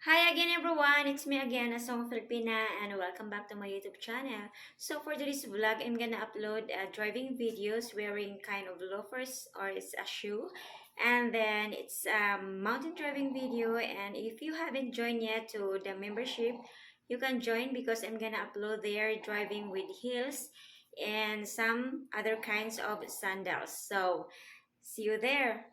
Hi again everyone, it's me again, Asawang Filipina, and welcome back to my YouTube channel. So for today's vlog, I'm gonna upload driving videos wearing kind of loafers or it's a shoe. And then it's a mountain driving video, and if you haven't joined yet to the membership, you can join because I'm gonna upload there driving with heels and some other kinds of sandals. So see you there.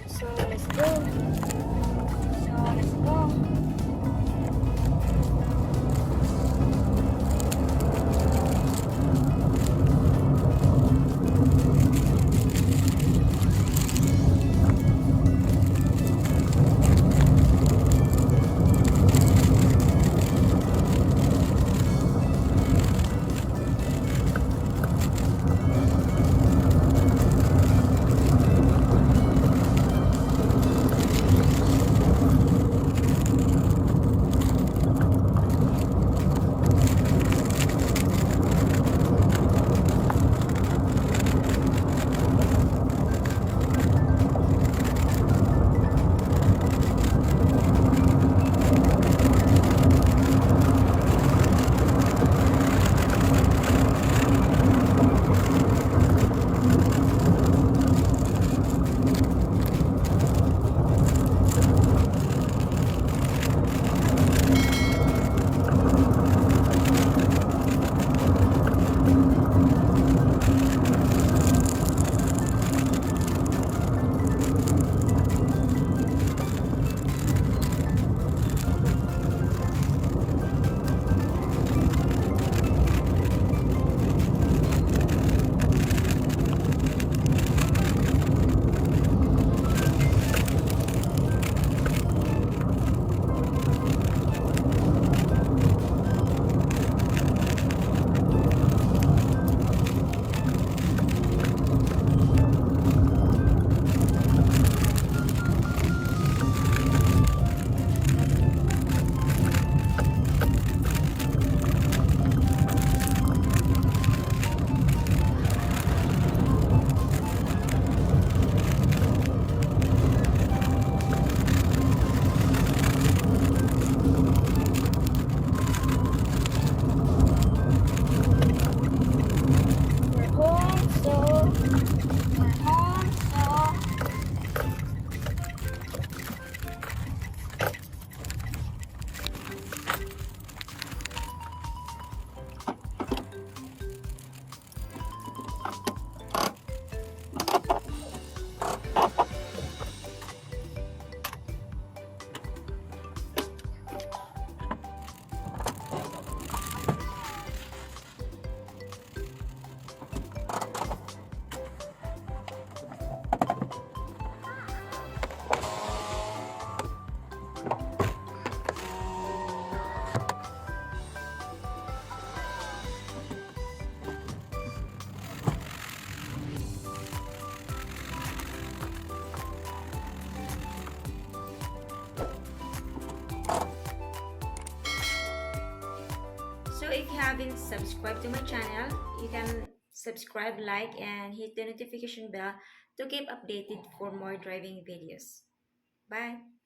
So let's go. So let's go. We're home, so we're home, so if you haven't subscribed to my channel, you can subscribe, like, and hit the notification bell to keep updated for more driving videos. Bye!